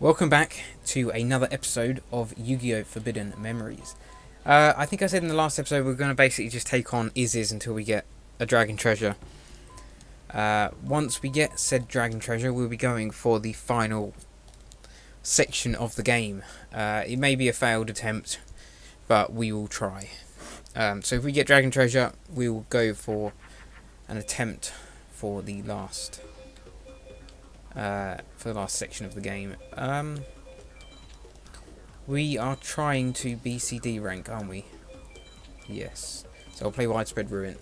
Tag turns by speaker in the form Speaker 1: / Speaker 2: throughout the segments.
Speaker 1: Welcome back to another episode of Yu-Gi-Oh! Forbidden Memories. I think I said in the last episode we're going to basically just take on Isis until we get a Dragon Treasure. Once we get said Dragon Treasure, we'll be going for the final section of the game. It may be a failed attempt, but we will try. So if we get Dragon Treasure, we will go for an attempt for the last section of the game. We are trying to BCD rank, aren't we? Yes. So I'll play Widespread Ruin.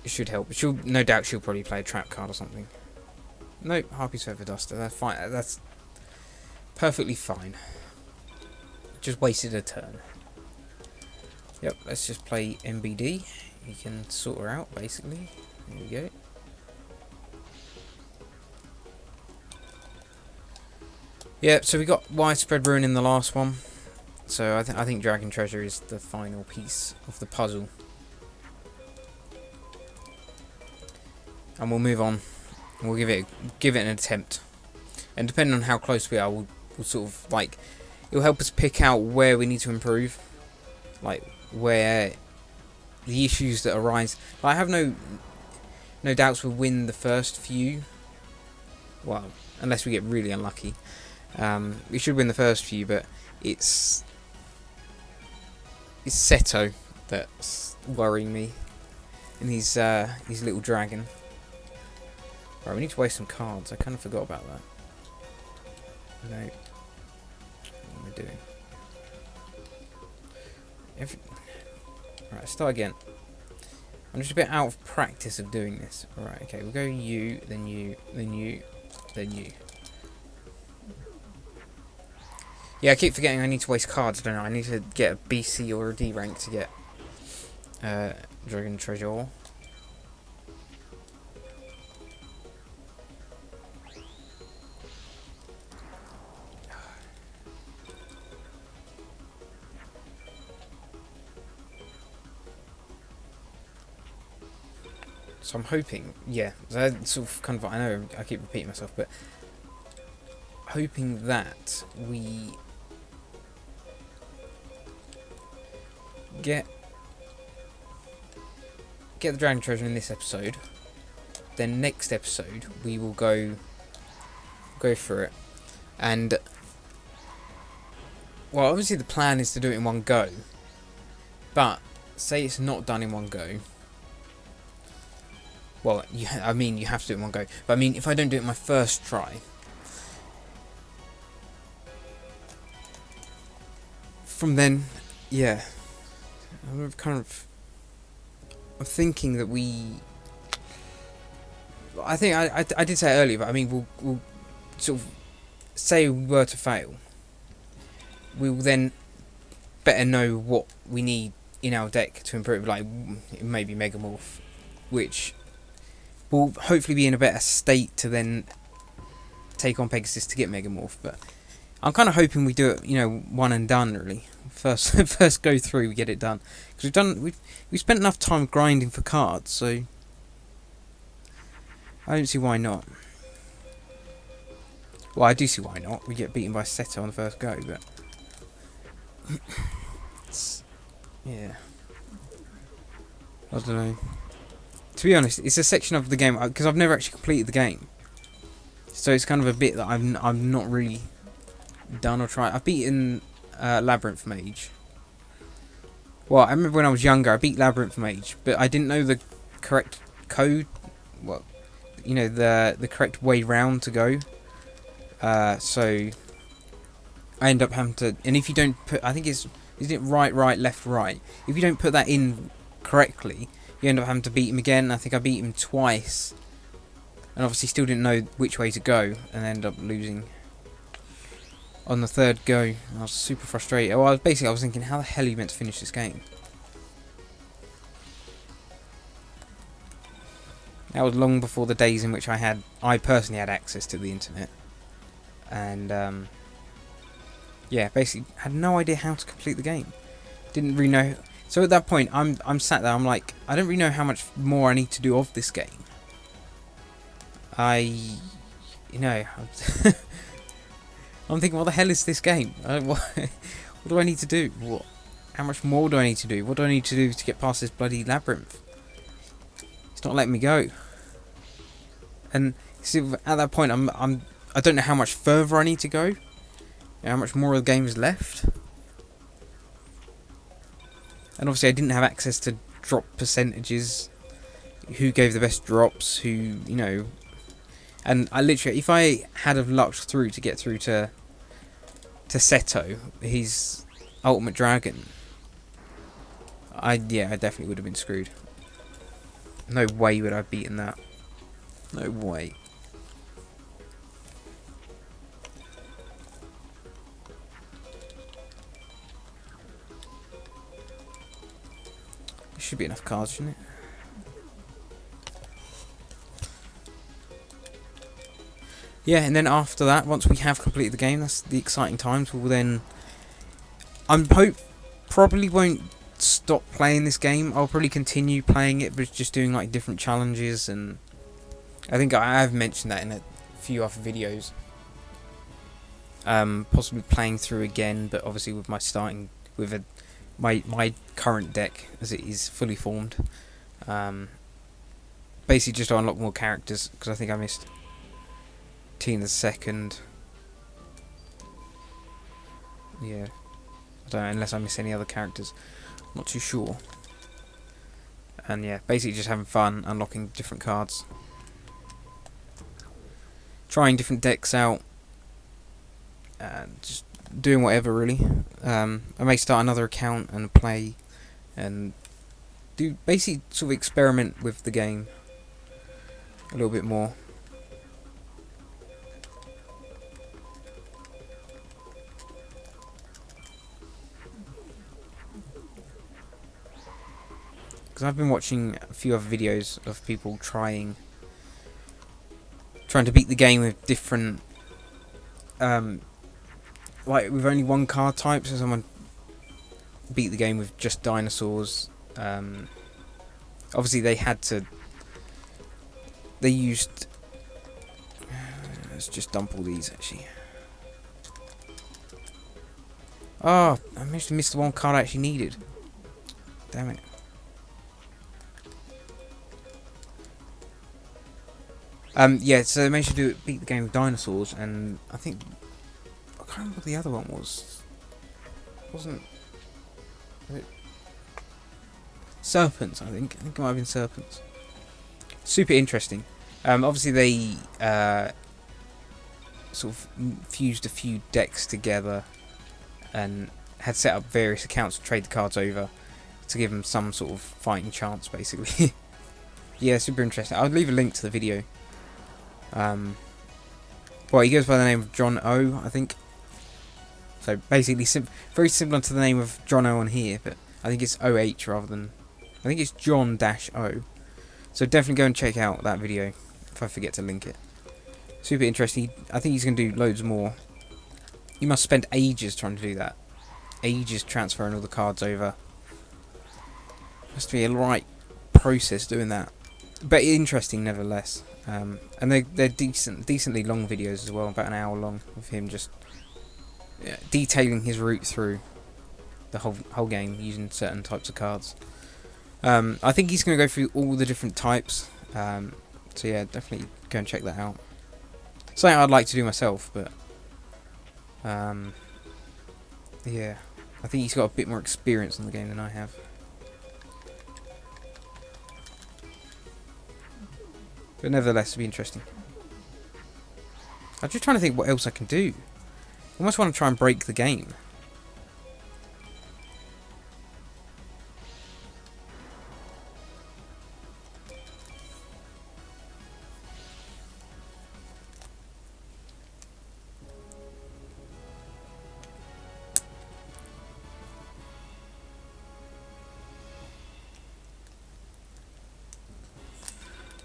Speaker 1: It should help. No doubt she'll probably play a trap card or something. Nope, Harpy's Feather Duster. That's fine. That's perfectly fine. Just wasted a turn. Yep, let's just play MBD. You can sort her out, basically. There we go. Yeah, so we got Widespread Ruin in the last one. So I think Dragon Treasure is the final piece of the puzzle. And we'll move on. We'll give it an attempt. And depending on how close we are, we'll sort of like, it'll help us pick out where we need to improve. Like where the issues that arise. But I have no doubts we'll win the first few. Well, unless we get really unlucky. We should win the first few, but it's Seto that's worrying me, and his little dragon. Right, we need to waste some cards. I kind of forgot about that. No, what am I doing? Right, start again. I'm just a bit out of practice of doing this. Alright, okay, we'll go you, then you, then you, then you. Yeah, I keep forgetting I need to waste cards, don't I? I need to get a BC or a D rank to get Dragon Treasure. So I'm hoping, yeah, that's sort of kind of, I know I keep repeating myself, but hoping that we get the Dragon Treasure in this episode. Then next episode we will go for it. And well, obviously the plan is to do it in one go. But say it's not done in one go. Well, I mean you have to do it in one go. But I mean if I don't do it in my first try, from then, yeah, I'm thinking that I think I did say it earlier, but I mean we'll sort of say we were to fail. We will then better know what we need in our deck to improve, like maybe Megamorph, which will hopefully be in a better state to then take on Pegasus to get Megamorph. But I'm kind of hoping we do it, one and done really. First go through, we get it done, because we've spent enough time grinding for cards, so I don't see why not. Well, I do see why not. We get beaten by Seto on the first go, but yeah, I don't know. To be honest, it's a section of the game because I've never actually completed the game, so it's kind of a bit that I've not really done or tried. I've beaten Labyrinth Mage. Well, I remember when I was younger, I beat Labyrinth Mage, but I didn't know the correct code. Well, the correct way round to go. So I end up having to. And if you don't put, I think isn't it right, left, right? If you don't put that in correctly, you end up having to beat him again. I think I beat him twice, and obviously still didn't know which way to go, and ended up losing on the third go. I was super frustrated. Well, I was thinking, how the hell are you meant to finish this game? That was long before the days in which I personally had access to the internet, and yeah, basically had no idea how to complete the game. Didn't really know. So at that point, I'm sat there. I'm like, I don't really know how much more I need to do of this game. you know, I'm thinking, what the hell is this game? What do I need to do? How much more do I need to do? What do I need to do to get past this bloody labyrinth? It's not letting me go. And see, at that point, I don't know how much further I need to go. How much more of the game is left. And obviously, I didn't have access to drop percentages. Who gave the best drops? Who, you know. And I literally, if I had have lucked through to get through to Seto, his ultimate dragon, I definitely would have been screwed. No way would I have beaten that. No way. There should be enough cards, shouldn't it? Yeah, and then after that, once we have completed the game, that's the exciting times. We'll then... probably won't stop playing this game. I'll probably continue playing it, but just doing like different challenges, and I think I have mentioned that in a few other videos. Possibly playing through again, but obviously with my current deck as it is fully formed. Basically just to unlock more characters, because I think I missed Tina's second. Yeah, I don't know, unless I miss any other characters. Not too sure. And yeah, basically just having fun, unlocking different cards, trying different decks out, and just doing whatever really. I may start another account and play, and do basically sort of experiment with the game a little bit more. Because I've been watching a few other videos of people trying to beat the game with different, like with only one card type. So someone beat the game with just dinosaurs. Obviously they used, let's just dump all these actually. Oh, I managed to miss the one card I actually needed. Damn it. Yeah, so they managed to beat the game with dinosaurs, and I think I can't remember what the other one was. Was it serpents? I think it might have been serpents. Super interesting. Obviously they sort of fused a few decks together and had set up various accounts to trade the cards over to give them some sort of fighting chance, basically. Yeah, super interesting. I'll leave a link to the video. Well, he goes by the name of John O, I think. So basically, very similar to the name of John O on here, but I think it's OH rather than... I think it's John-O. So definitely go and check out that video if I forget to link it. Super interesting. I think he's going to do loads more. You must spend ages trying to do that. Ages transferring all the cards over. Must be a right process doing that. But interesting nevertheless. And they're decently long videos as well, about an hour long, of him just detailing his route through the whole game using certain types of cards. I think he's going to go through all the different types. So yeah, definitely go and check that out. Something I'd like to do myself, but yeah, I think he's got a bit more experience in the game than I have. But nevertheless, it'll be interesting. I'm just trying to think what else I can do. I almost want to try and break the game.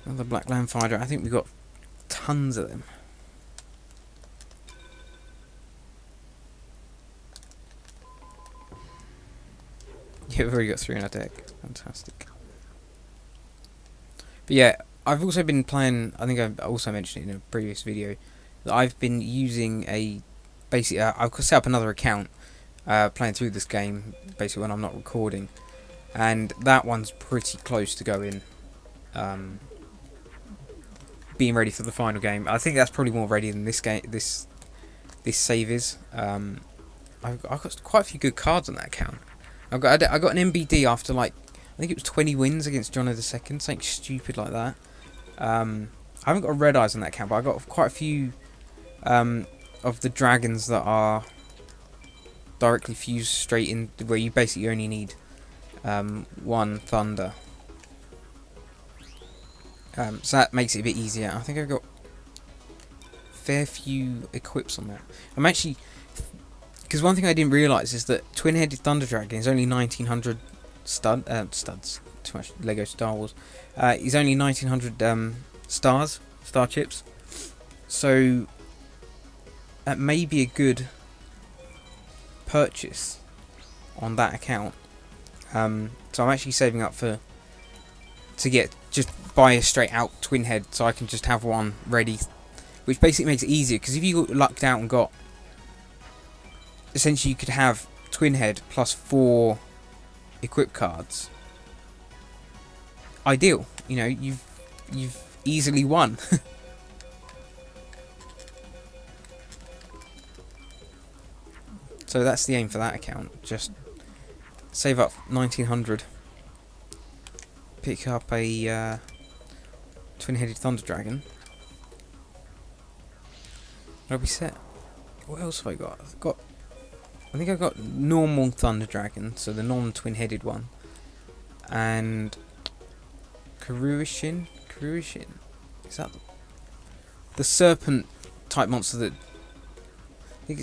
Speaker 1: Another Black Land Fighter. I think we've got tons of them. Yeah, we've already got 3 in our deck. Fantastic. But yeah, I've also been playing, I think I also mentioned it in a previous video, that I've been using basically I've set up another account playing through this game basically when I'm not recording, and that one's pretty close to going being ready for the final game. I think that's probably more ready than this game. This save is. I've got quite a few good cards on that account. I got an MBD after like I think it was 20 wins against John O II, something stupid like that. I haven't got a red eyes on that account, but I got quite a few of the dragons that are directly fused straight in, where you basically only need one thunder. So that makes it a bit easier. I think I've got a fair few equips on that. I'm actually, because one thing I didn't realise is that Twin-Headed Thunder Dragon is only 1900 studs. Too much Lego Star Wars. Is only 1900 star chips. So that may be a good purchase on that account. So I'm actually saving up to get just buy a straight out twin head, so I can just have one ready, which basically makes it easier. Because if you lucked out and got, essentially you could have twin head plus 4 equip cards. Ideal, you know, you've easily won. So that's the aim for that account. Just save up 1900, pick up a twin-headed thunder dragon. I'll be set. What else have I got? I think I've got normal thunder dragon, so the non-twin-headed one, and Kuruishin. Is that the serpent type monster that I think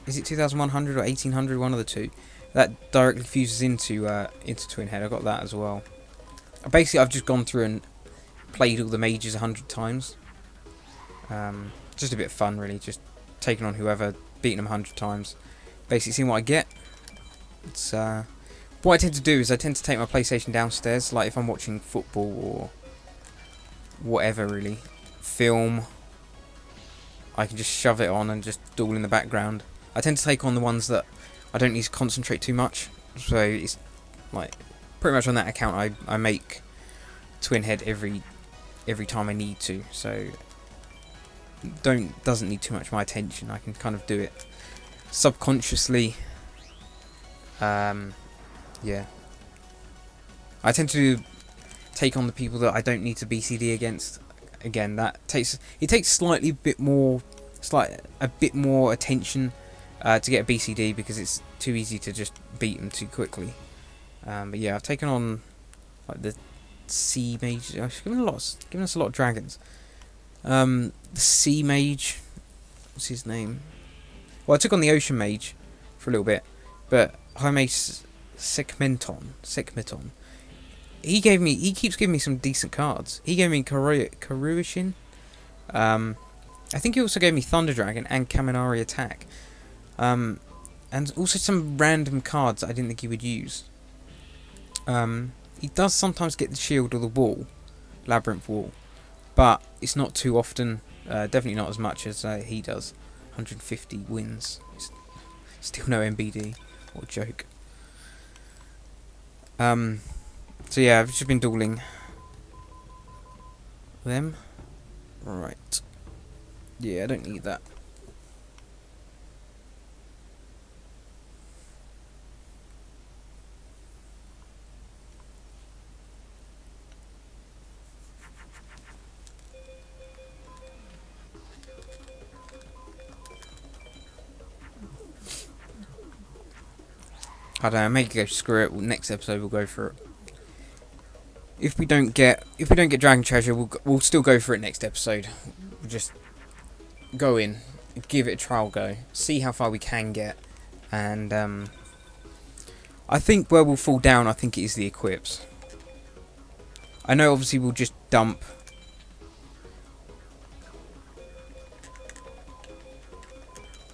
Speaker 1: is it 2100 or 1800? One of the two. That directly fuses into twin head. I got that as well. Basically, I've just gone through and played all the mages 100 times. Just a bit of fun, really. Just taking on whoever, beating them 100 times. Basically, seeing what I get. It's what I tend to do is I tend to take my PlayStation downstairs. Like if I'm watching football or whatever, really, film, I can just shove it on and just duel in the background. I tend to take on the ones that I don't need to concentrate too much. So it's like pretty much on that account I make twin head every time I need to. So doesn't need too much of my attention. I can kind of do it subconsciously. Yeah. I tend to take on the people that I don't need to BCD against. Again, it takes slightly a bit more attention to get a BCD, because it's too easy to just beat them too quickly. But yeah, I've taken on like the sea mage. I've given us a lot of dragons. The sea mage, what's his name? Well, I took on the ocean mage for a little bit, but Jaime Sekmeton. He keeps giving me some decent cards. He gave me Kuruishin. I think he also gave me Thunder Dragon and Kaminari Attack. And also some random cards that I didn't think he would use. He does sometimes get the shield or the wall, Labyrinth Wall, but it's not too often. Definitely not as much as he does. 150 wins. Still no MBD. What a joke. So yeah, I've just been dueling them. Right. Yeah, I don't need that. I don't know, maybe go screw it. Next episode we'll go for it. If we don't get Dragon Treasure, we'll still go for it next episode. We'll just go in, give it a trial go, see how far we can get, and I think where we'll fall down, I think it is the equips. I know obviously we'll just dump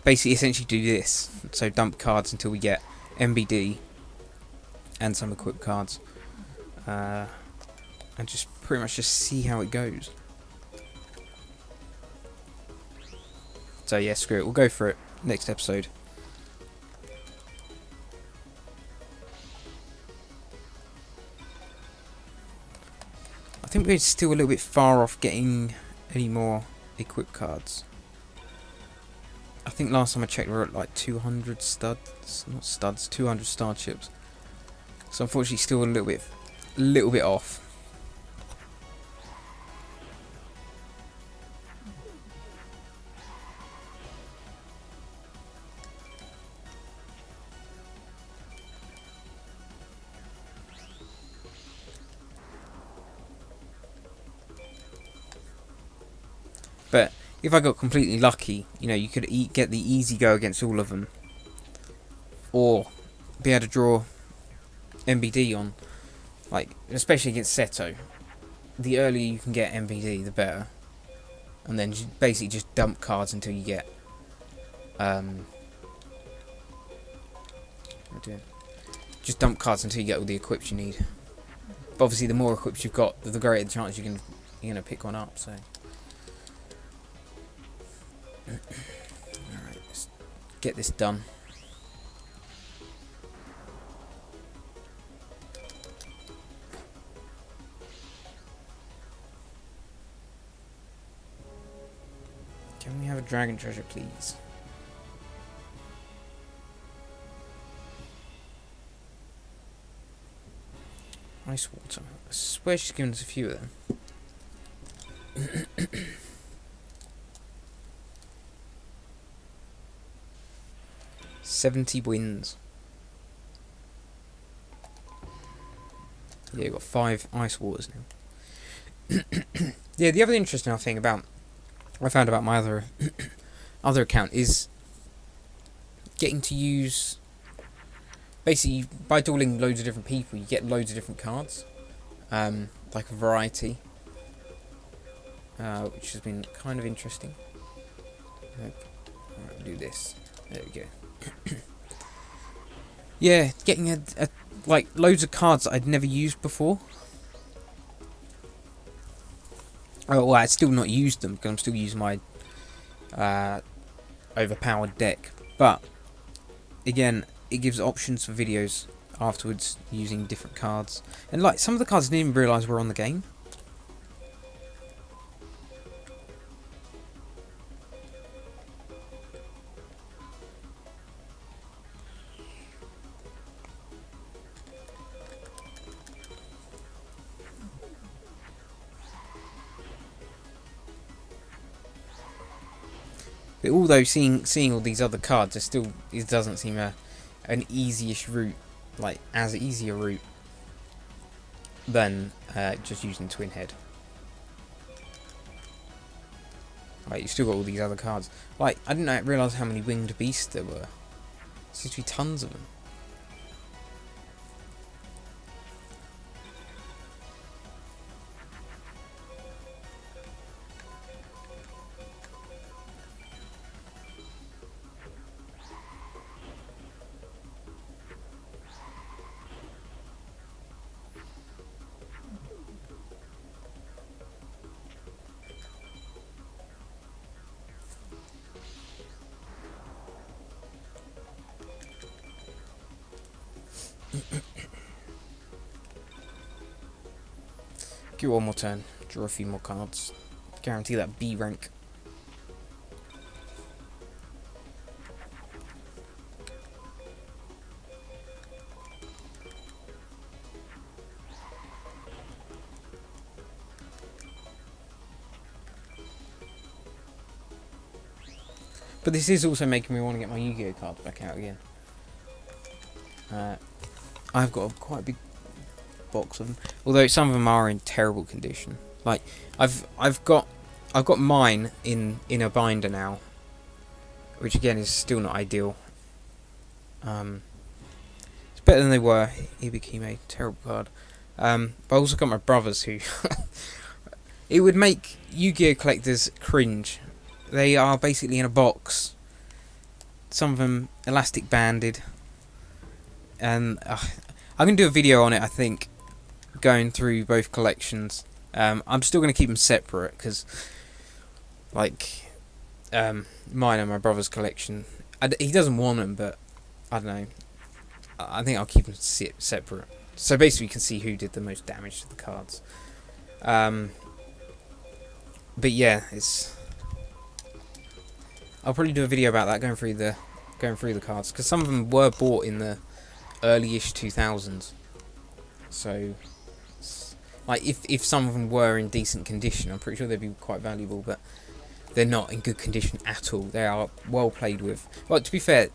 Speaker 1: basically essentially do this, so dump cards until we get MBD and some equip cards, and just pretty much just see how it goes. So yeah, screw it. We'll go for it next episode. I think we're still a little bit far off getting any more equip cards. I think last time I checked we were at like 200 studs, not studs, 200 starships. So unfortunately still a little bit off. But if I got completely lucky, you know, you could get the easy go against all of them, or be able to draw MBD on, like especially against Seto. The earlier you can get MBD, the better, and then basically just dump cards until you get just dump cards until you get all the equips you need. But obviously, the more equips you've got, the greater the chance you're gonna pick one up. So. Alright, let's get this done. Can we have a dragon treasure, please? Ice water. I swear she's given us a few of them. 70 wins. Yeah, got 5 ice waters now. Yeah, the other interesting thing I found about my other account is getting to use, basically by dueling loads of different people, you get loads of different cards, like a variety, which has been kind of interesting. Alright, we'll do this. There we go. Yeah, getting like loads of cards that I'd never used before. Oh, well, I'd still not used them because I'm still using my overpowered deck. But again, it gives options for videos afterwards using different cards. And like some of the cards I didn't even realise were on the game. But although seeing all these other cards, it doesn't seem an easy-ish route, like as easy a route than just using Twin Head. Like you've still got all these other cards. Like I didn't realise how many winged beasts there were. There seems to be tons of them. Give it one more turn, draw a few more cards, guarantee that B rank. But this is also making me want to get my Yu-Gi-Oh cards back out again. I've got quite a big box of them, although some of them are in terrible condition. Like I've got mine in a binder now, which again is still not ideal. It's better than they were. Ibikime, terrible card. But I also got my brothers who it would make Yu-Gi-Oh collectors cringe. They are basically in a box. Some of them elastic banded, and I'm gonna do a video on it. I think, going through both collections. I'm still gonna keep them separate because, like, Mine and my brother's collection. He doesn't want them, but I don't know. I think I'll keep them separate. So basically, you can see who did the most damage to the cards. But yeah, I'll probably do a video about that, going through the cards, because some of them were bought in the early-ish 2000s. So, like, if some of them were in decent condition, I'm pretty sure they'd be quite valuable, but they're not in good condition at all. They are well played with. Well, to be fair,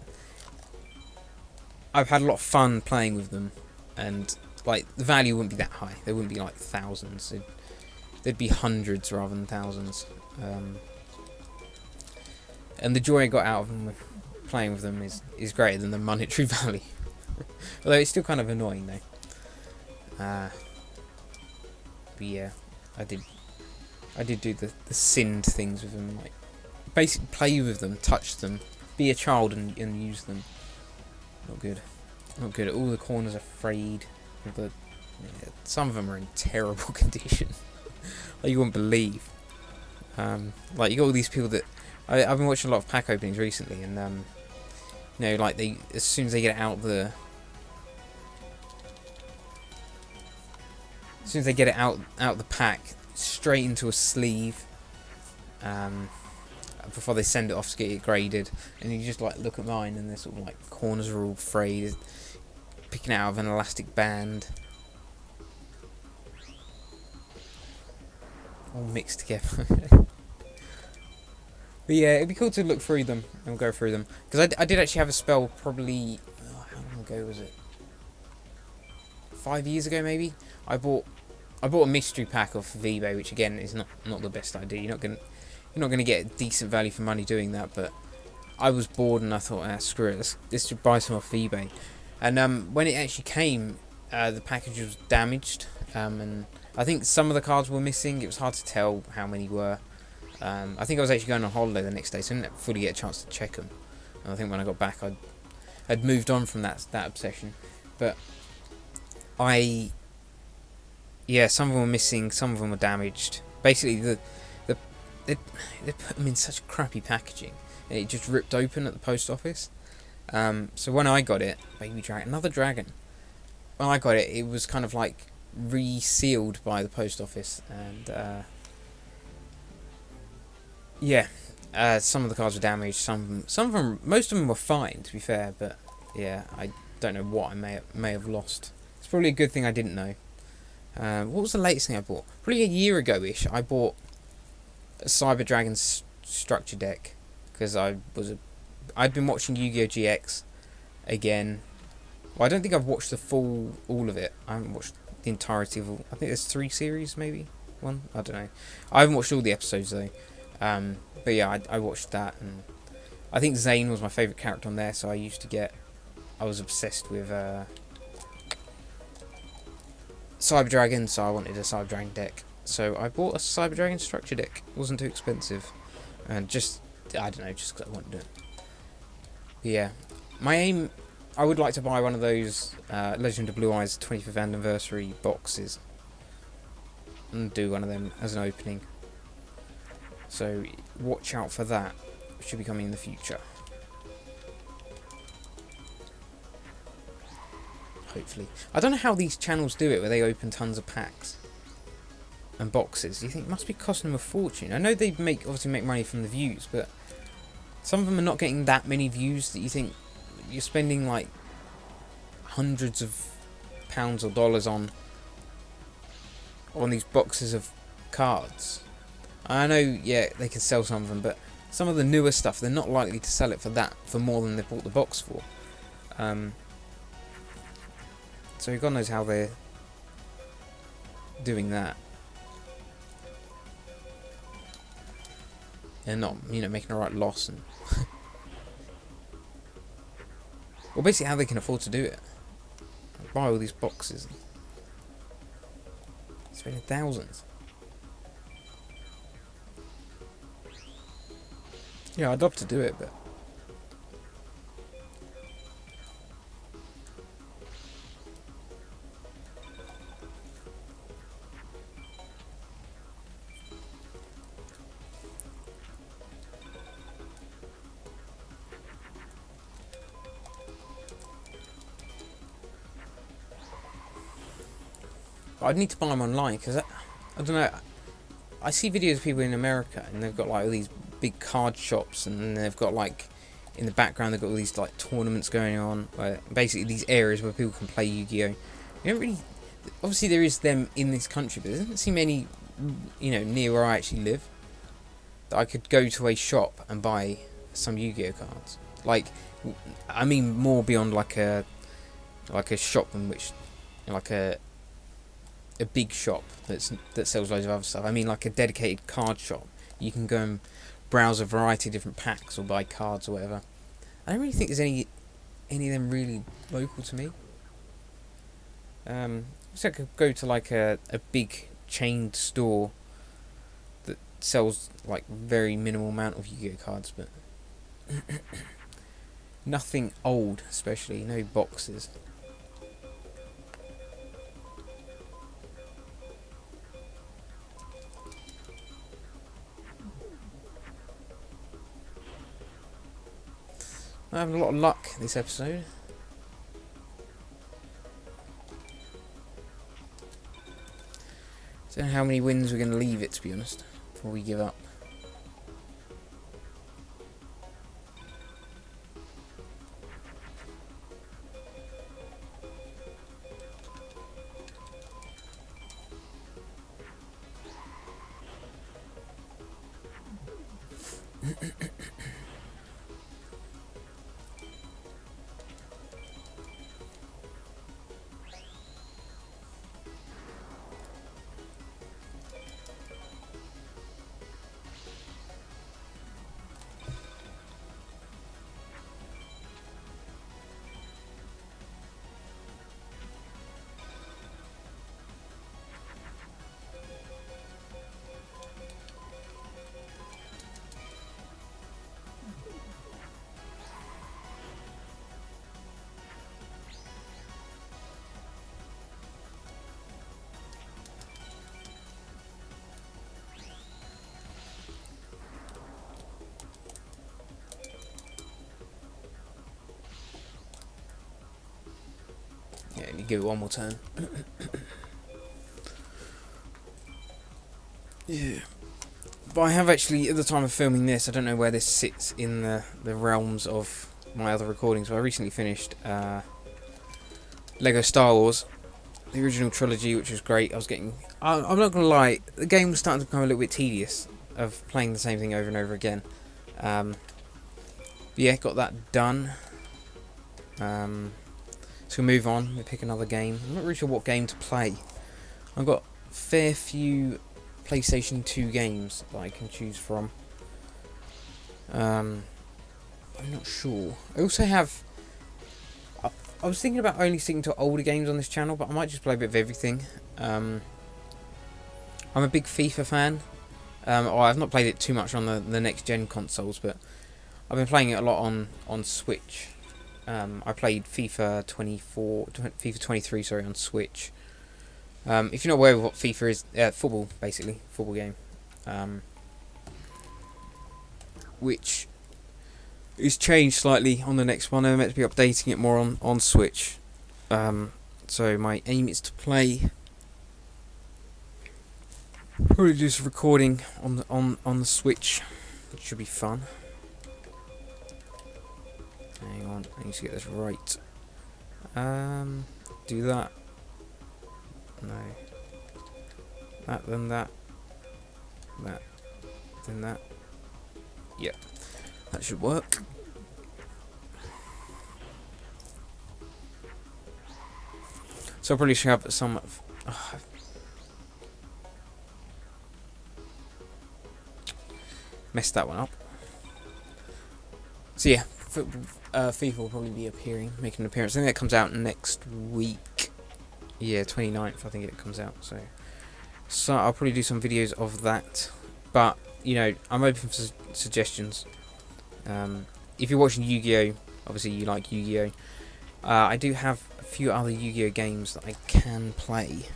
Speaker 1: I've had a lot of fun playing with them, and like the value wouldn't be that high. They wouldn't be like thousands. They'd be hundreds rather than thousands. And the joy I got out of them playing with them is greater than the monetary value. Although it's still kind of annoying though. But yeah, I did do the sinned things with them, like basically play with them, touch them, be a child and use them. Not good. Not good. All the corners are frayed. Some of them are in terrible condition. Like you wouldn't believe. Like you got all these people that I've been watching a lot of pack openings recently, and you know, like as soon as they get it out the the pack, straight into a sleeve. Before they send it off to get it graded, and you just like look at mine, and they're sort of like corners are all frayed, picking out of an elastic band, all mixed together. But yeah, it'd be cool to look through them and go through them, because I did actually have a spell probably how long ago was it? 5 years ago maybe. I bought a mystery pack off of eBay, which again is not the best idea. You're not gonna get decent value for money doing that, but I was bored and I thought, screw it, let's just buy some off eBay. And when it actually came, the package was damaged, and I think some of the cards were missing. It was hard to tell how many were. I think I was actually going on holiday the next day, so I didn't fully get a chance to check them. And I think when I got back, I'd moved on from that obsession. But yeah, some of them were missing, some of them were damaged. Basically, they put them in such crappy packaging, and it just ripped open at the post office. So when I got it, another dragon. When I got it, it was kind of like resealed by the post office, and yeah, some of the cards were damaged. Some of them, most of them were fine, to be fair. But yeah, I don't know what I may have lost. It's probably a good thing I didn't know. What was the latest thing I bought? Probably a year ago-ish, I bought a Cyber Dragon structure deck, because I'd been watching Yu-Gi-Oh! GX again. Well, I don't think I've watched all of it. I haven't watched the entirety of all. I think there's 3 series, maybe 1. I don't know. I haven't watched all the episodes though. But yeah, I watched that, and I think Zane was my favourite character on there. So I was obsessed with Cyber Dragon, so I wanted a Cyber Dragon deck. So I bought a Cyber Dragon structure deck. It wasn't too expensive, and I don't know, just because I wanted it. But yeah, my aim, I would like to buy one of those Legend of Blue Eyes 25th anniversary boxes and do one of them as an opening. So watch out for that. It should be coming in the future. Hopefully. I don't know how these channels do it, where they open tons of packs and boxes. Do you think it must be costing them a fortune? I know they obviously make money from the views, but some of them are not getting that many views that you think you're spending like hundreds of pounds or dollars on these boxes of cards. I know, yeah, they can sell some of them, but some of the newer stuff, they're not likely to sell it for more than they bought the box for. So God knows how they're doing that. They're not, making a right loss, and well, basically how they can afford to do it. Buy all these boxes, spending thousands. Yeah, I'd love to do it, but But I'd need to buy them online because I don't know. I see videos of people in America and they've got like all these big card shops, and then they've got like in the background they've got all these like tournaments going on, where basically these areas where people can play Yu-Gi-Oh. You don't really. Obviously there is them in this country, but there doesn't seem any, near where I actually live, that I could go to a shop and buy some Yu-Gi-Oh cards. Like, I mean more beyond like a shop in which, like a big shop that sells loads of other stuff. I mean like a dedicated card shop. You can go and browse a variety of different packs or buy cards or whatever. I don't really think there's any of them really local to me. So I could go to like a big chained store that sells like very minimal amount of Yu-Gi-Oh cards, but nothing old, especially no boxes. I'm having a lot of luck this episode. Don't know how many wins we're going to leave it, to be honest, before we give up. Yeah, you give it one more turn. Yeah. But I have actually, at the time of filming this, I don't know where this sits in the realms of my other recordings, but I recently finished Lego Star Wars, the original trilogy, which was great. I'm not going to lie, the game was starting to become a little bit tedious of playing the same thing over and over again. But yeah, got that done. So we'll move on, we'll pick another game. I'm not really sure what game to play. I've got a fair few PlayStation 2 games that I can choose from. I'm not sure. I also have... I was thinking about only sticking to older games on this channel, but I might just play a bit of everything. I'm a big FIFA fan. I've not played it too much on the next gen consoles, but I've been playing it a lot on Switch. I played FIFA 23, sorry, on Switch. If you're not aware of what FIFA is, football, basically, football game, which is changed slightly on the next one. I'm meant to be updating it more on Switch. So my aim is to play. Probably do some recording on the Switch, which should be fun. Hang on, I need to get this right. Do that. No. That, then that. That. Then that. Yeah. That should work. So I probably should have some... messed that one up. So yeah, FIFA will probably be making an appearance. I think that comes out next week. Yeah, 29th I think it comes out. So I'll probably do some videos of that. But, I'm open for suggestions. If you're watching Yu-Gi-Oh, obviously you like Yu-Gi-Oh. I do have a few other Yu-Gi-Oh games that I can play.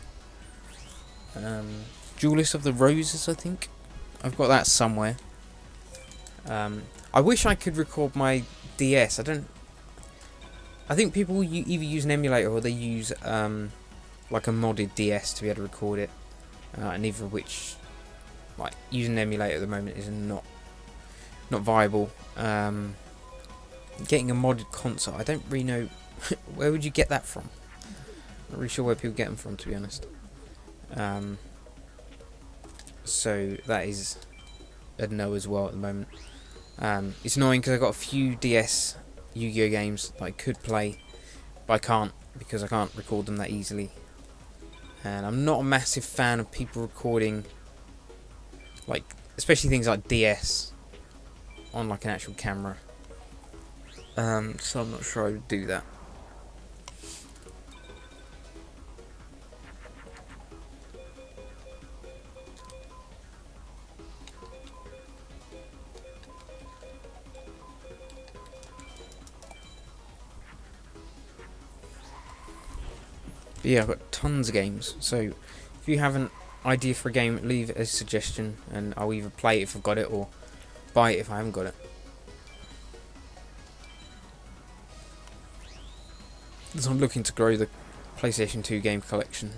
Speaker 1: Duelist of the Roses, I think. I've got that somewhere. I wish I could record my DS. I think people either use an emulator or they use like a modded DS to be able to record it, and neither of which, like, using an emulator at the moment is not viable. Getting a modded console, I don't really know where would you get that from. Not really sure where people get them from, to be honest. So that is a no as well at the moment. It's annoying because I've got a few DS Yu-Gi-Oh games that I could play, but I can't because I can't record them that easily. And I'm not a massive fan of people recording, like, especially things like DS on like an actual camera. So I'm not sure I would do that. But yeah, I've got tons of games, so if you have an idea for a game, leave a suggestion and I'll either play it if I've got it or buy it if I haven't got it. So I'm looking to grow the PlayStation 2 game collection.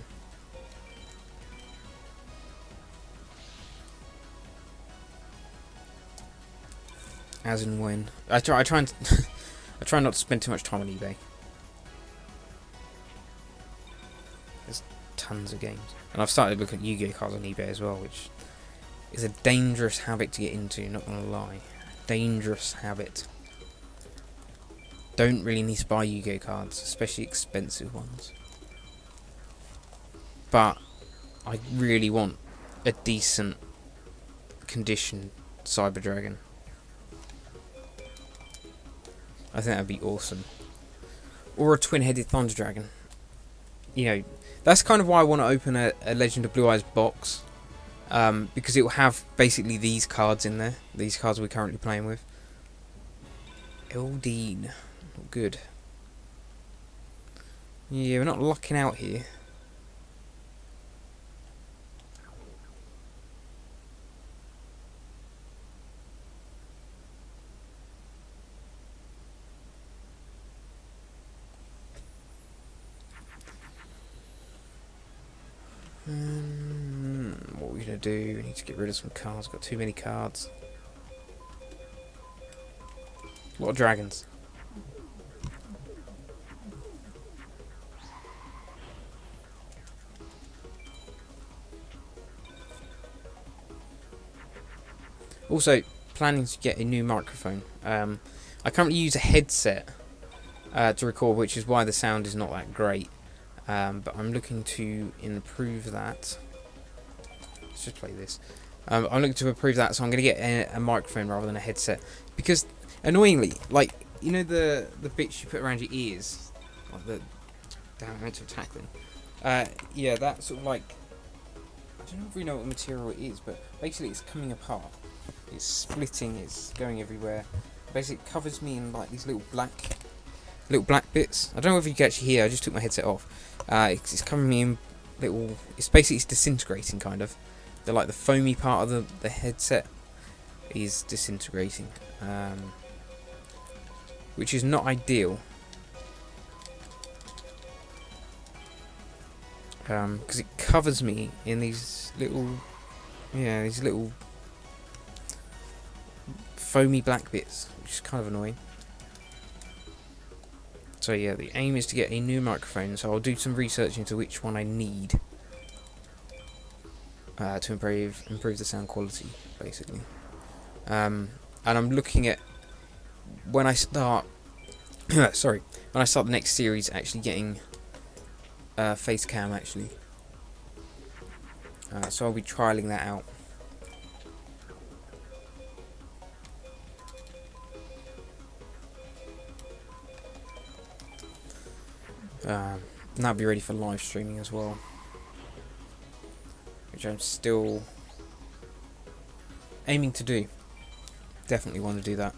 Speaker 1: As and when. I try and I try not to spend too much time on eBay. There's tons of games. And I've started looking at Yu-Gi-Oh cards on eBay as well, which is a dangerous habit to get into, not gonna lie. Dangerous habit. Don't really need to buy Yu-Gi-Oh cards, especially expensive ones. But I really want a decent condition Cyber Dragon. I think that'd be awesome. Or a twin-headed Thunder Dragon. You know, that's kind of why I want to open a Legend of Blue Eyes box. Because it will have basically these cards in there. These cards we're currently playing with. Eldean. Not good. Yeah, we're not lucking out here. What are we going to do? We need to get rid of some cards. Got too many cards. A lot of dragons. Also, planning to get a new microphone. I currently use a headset to record, which is why the sound is not that great. But I'm looking to improve that. Let's just play this. I'm looking to improve that, so I'm going to get a microphone rather than a headset. Because, annoyingly, like, you know the bits you put around your ears? Like the... Damn, I meant to attack them. Yeah, that sort of like... I don't know if we know what material it is, but basically it's coming apart. It's splitting, it's going everywhere. Basically it covers me in like these little black bits. I don't know if you can actually hear, I just took my headset off. It's covering me in little... It's disintegrating, kind of. Like the foamy part of the headset is disintegrating. Which is not ideal. Because it covers me in these little... Yeah, these little... foamy black bits, which is kind of annoying. So yeah, the aim is to get a new microphone, so I'll do some research into which one I need to improve the sound quality, basically. And I'm looking at when I start sorry, when I start the next series, actually getting face cam actually. So I'll be trialing that out. And that'll be ready for live streaming as well, which I'm still aiming to do. Definitely want to do that.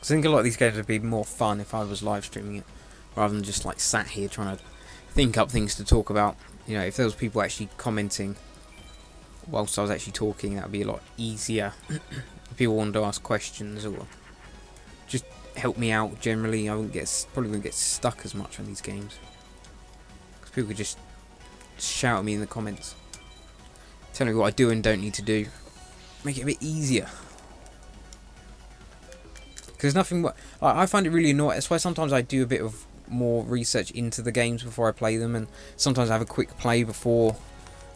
Speaker 1: I think a lot of these games would be more fun if I was live streaming it, rather than just like sat here trying to think up things to talk about. You know, if there was people actually commenting whilst I was actually talking, that would be a lot easier. If people wanted to ask questions or just help me out generally, I probably wouldn't get stuck as much on these games. Because people could just shout at me in the comments. Tell me what I do and don't need to do. Make it a bit easier. Because nothing... I find it really annoying. That's why sometimes I do a bit of more research into the games before I play them. And sometimes I have a quick play before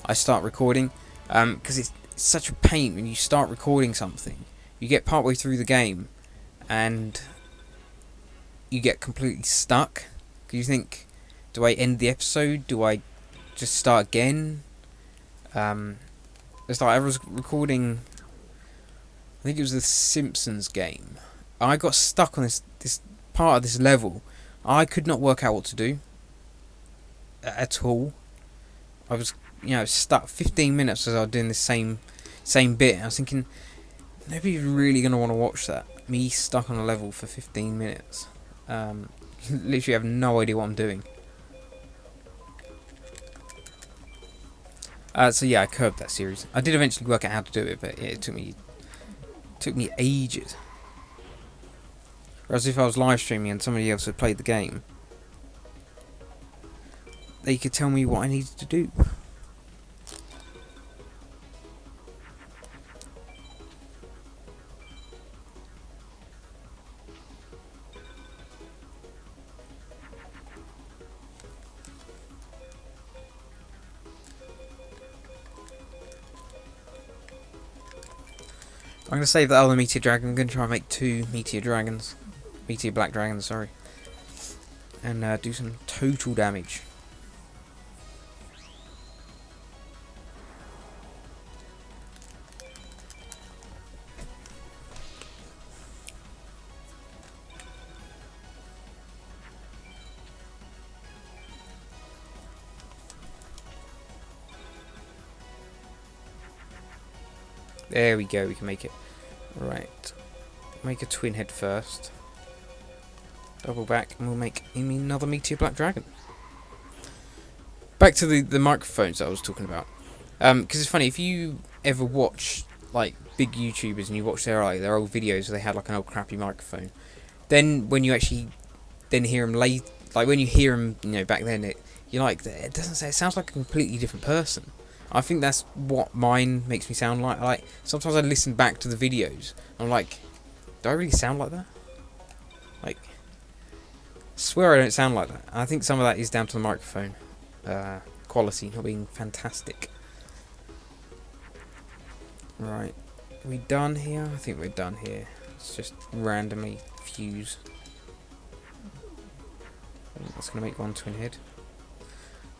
Speaker 1: I start recording. Because it's such a pain when you start recording something. You get partway through the game and you get completely stuck. Because you think, do I end the episode? Do I just start again? It's like I was recording... I think it was the Simpsons game. I got stuck on this part of this level. I could not work out what to do at all. I was, stuck 15 minutes as I was doing this same bit. I was thinking, nobody's really gonna want to watch that. Me stuck on a level for 15 minutes. Literally have no idea what I'm doing. So yeah, I curbed that series. I did eventually work out how to do it, but it took me ages. Whereas if I was live streaming and somebody else had played the game, they could tell me what I needed to do. I'm going to save that other Meteor Dragon. I'm going to try and make 2 Meteor Dragons. Meteor Black Dragons, sorry. And do some total damage. There we go, we can make it. Right. Make a twin head first. Double back, and we'll make another Meteor Black Dragon. Back to the microphones that I was talking about. Because it's funny, if you ever watch like big YouTubers and you watch their old videos where they had like an old crappy microphone, then when you actually then hear them when you hear them, back then, you're like, it doesn't say. It sounds like a completely different person. I think that's what mine makes me sound like. Like sometimes I listen back to the videos, and I'm like, do I really sound like that? Like, I swear I don't sound like that. I think some of that is down to the microphone quality not being fantastic. Right, are we done here? I think we're done here. Let's just randomly fuse. That's gonna make one twin head.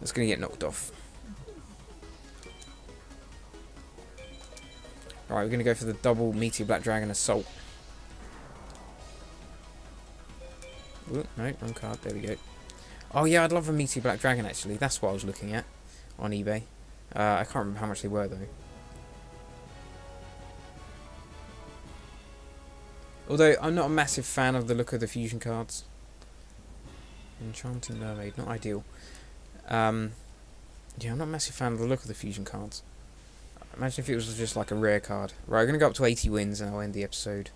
Speaker 1: That's gonna get knocked off. Right, we're going to go for the double Meteor Black Dragon Assault. Ooh, no, wrong card. There we go. Oh yeah, I'd love a Meteor Black Dragon actually. That's what I was looking at on eBay. I can't remember how much they were though. Although I'm not a massive fan of the look of the fusion cards. Enchanting Mermaid, not ideal. Yeah, I'm not a massive fan of the look of the fusion cards. Imagine if it was just like a rare card. Right, we're going to go up to 80 wins and I'll end the episode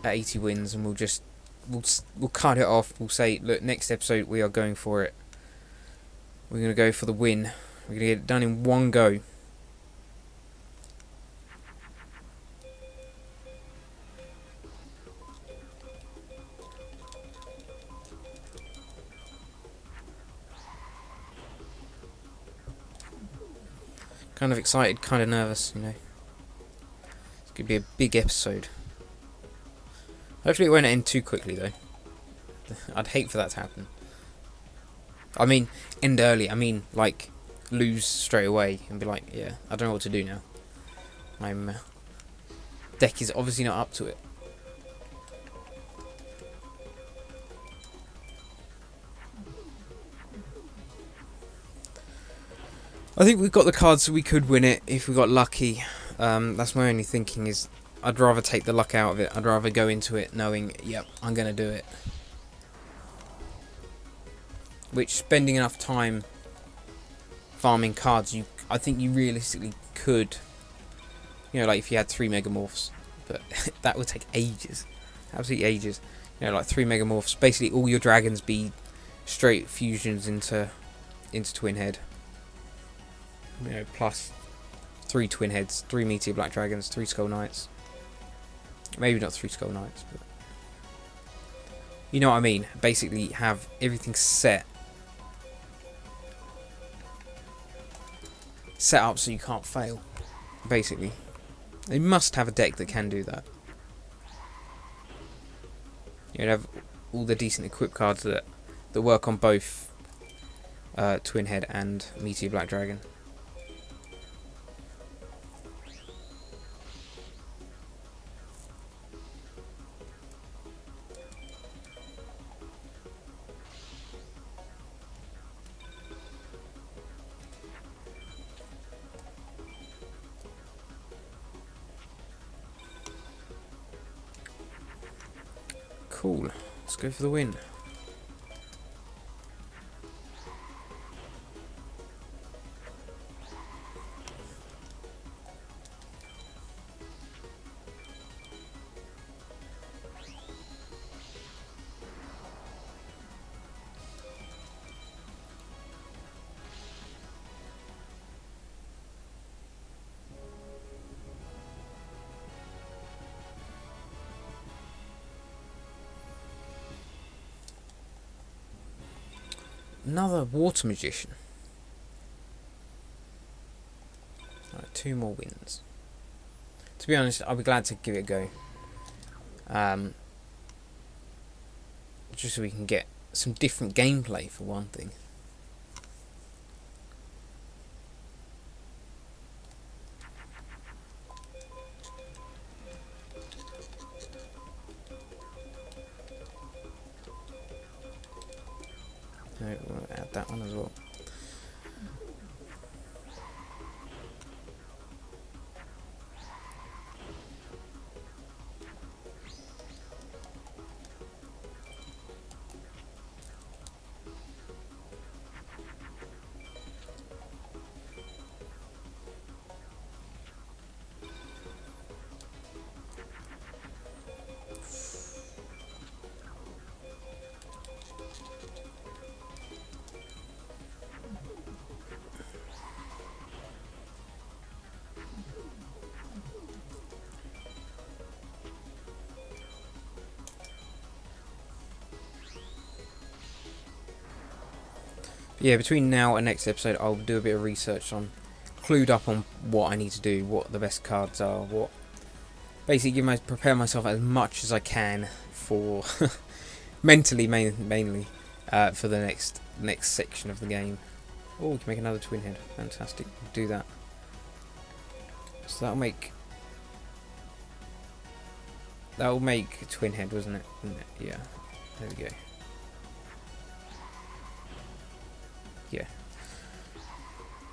Speaker 1: at 80 wins and we'll cut it off. We'll say, look, next episode we are going for it. We're going to go for the win. We're going to get it done in one go. Kind of excited, kind of nervous, It's going to be a big episode. Hopefully it won't end too quickly, though. I'd hate for that to happen. I mean, end early. I mean, like, lose straight away and be like, yeah, I don't know what to do now. My deck is obviously not up to it. I think we've got the cards so we could win it if we got lucky. That's my only thinking is I'd rather take the luck out of it. I'd rather go into it knowing, yep, I'm going to do it. Which, spending enough time farming cards, I think you realistically could, you know, like if you had 3 Megamorphs, but that would take ages, absolutely ages. You know, like 3 Megamorphs, basically all your dragons be straight fusions into Twin Head. You know, plus 3 Twin Heads, 3 Meteor Black Dragons, 3 Skull Knights. Maybe not 3 Skull Knights, but you know what I mean. Basically have everything set up so you can't fail. Basically, you must have a deck that can do that. You'd have all the decent equip cards that work on both Twin Head and Meteor Black Dragon. Cool. Let's go for the win. Another Water Magician. Right, 2 more wins. To be honest, I'll be glad to give it a go. Just so we can get some different gameplay for one thing. No, we'll add that one as well. Yeah, between now and next episode, I'll do a bit of research on, clued up on what I need to do, what the best cards are, what basically prepare myself as much as I can for mentally mainly for the next section of the game. Oh, we can make another Twin Head. Fantastic. Do that. So that'll make Twin Head, wasn't it? Yeah. There we go. Yeah.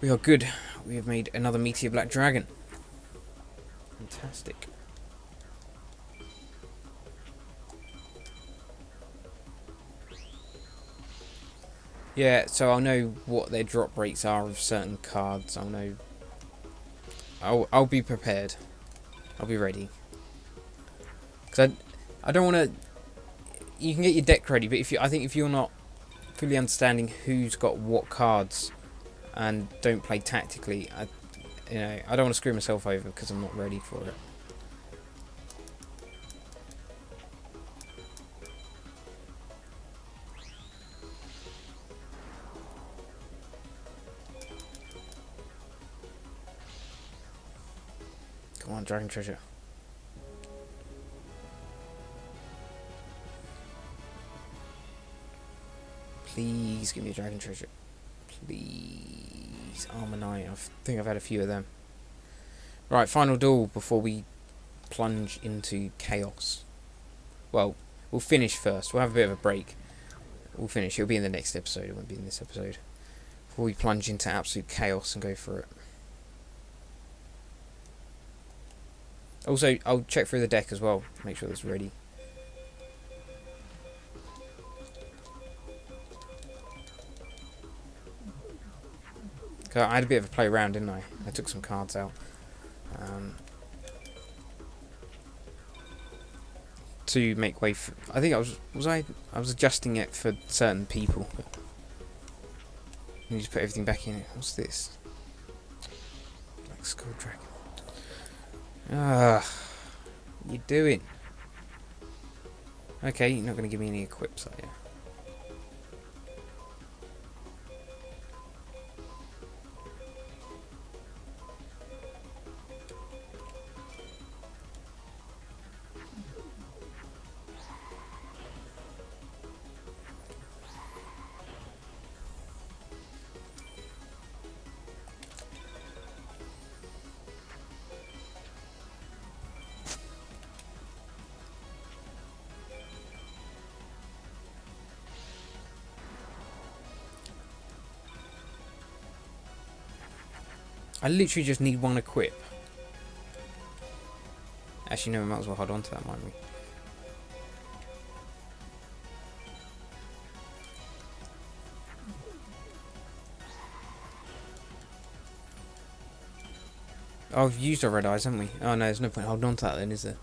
Speaker 1: We are good. We have made another Meteor Black Dragon. Fantastic. Yeah, so I'll know what their drop rates are of certain cards. I'll know. I'll be prepared. I'll be ready. Because I don't want to. You can get your deck ready, but I think if you're not fully understanding who's got what cards and don't play tactically, I don't want to screw myself over because I'm not ready for it. Come on, Dragon Treasure. Please give me a Dragon Treasure. Please. Armor Knight. I think I've had a few of them. Right, final duel before we plunge into chaos. Well, we'll finish first. We'll have a bit of a break. We'll finish. It'll be in the next episode. It won't be in this episode. Before we plunge into absolute chaos and go for it. Also, I'll check through the deck as well. Make sure that's ready. I had a bit of a play around, didn't I? I took some cards out. To make way for... I think I was adjusting it for certain people. But you just put everything back in it. What's this? Black Skull Dragon. What you doing? Okay, you're not going to give me any equips, are you? I literally just need one equip. Actually, no, we might as well hold on to that, might we? Oh, we've used our red eyes, haven't we? Oh no, there's no point holding on to that then, is there?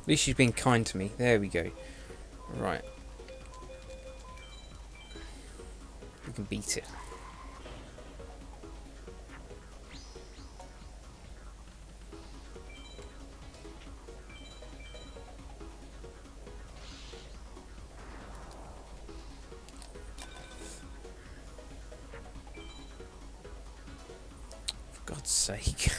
Speaker 1: At least she's been kind to me. There we go. Right. We can beat it. For God's sake.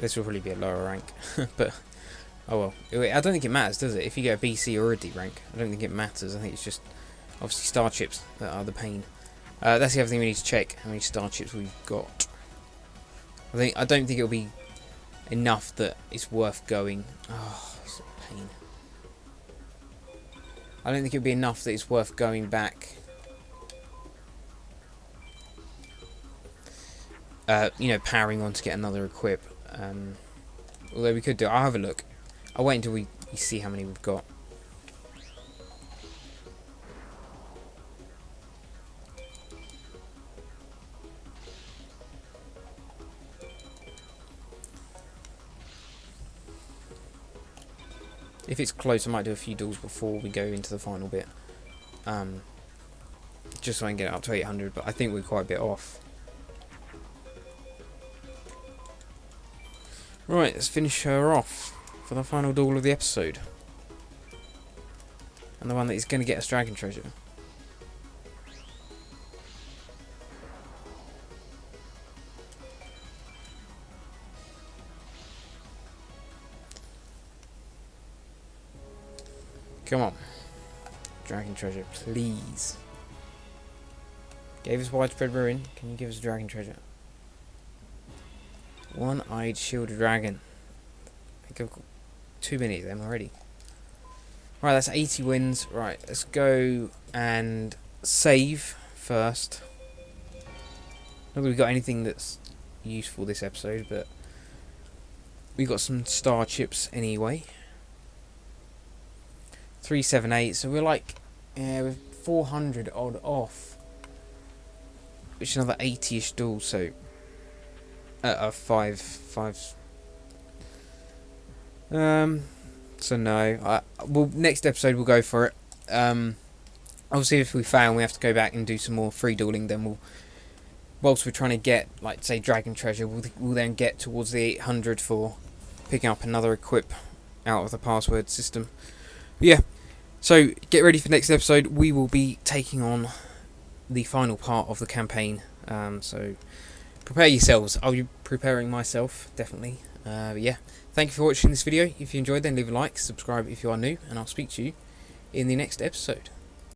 Speaker 1: This will probably be a lower rank, but oh well. I don't think it matters, does it? If you get a BC or a D rank, I don't think it matters. I think it's just obviously star chips that are the pain. That's the other thing we need to check: how many star chips we've got. I don't think it'll be enough that it's worth going. Oh, it's a pain. I don't think it'll be enough that it's worth going back. You know, powering on to get another equip. Although we could do it. I'll have a look. I'll wait until we see how many we've got. If it's close, I might do a few duels before we go into the final bit. Just so I can get it up to 800, but I think we're quite a bit off. Right, let's finish her off for the final duel of the episode. And the one that is going to get us Dragon Treasure. Come on. Dragon Treasure, please. Gave us Widespread Ruin. Can you give us Dragon Treasure? One-eyed shield dragon. I think I've got too many of them already. Right, that's 80 wins. Right, let's go and save first. Not that we've got anything that's useful this episode, but we got some star chips anyway. 378, so we're like, yeah, we're 400 odd off. Which is another 80-ish duel, so five. So no. Well, next episode we'll go for it. Obviously, if we fail, and we have to go back and do some more free dueling. Then we'll, whilst we're trying to get, like, say, Dragon Treasure, we'll then get towards the 800 for picking up another equip out of the password system. But yeah. So get ready for next episode. We will be taking on the final part of the campaign. So prepare yourselves. I'll be preparing myself, definitely. But yeah, thank you for watching this video. If you enjoyed, then leave a like, subscribe if you are new, and I'll speak to you in the next episode.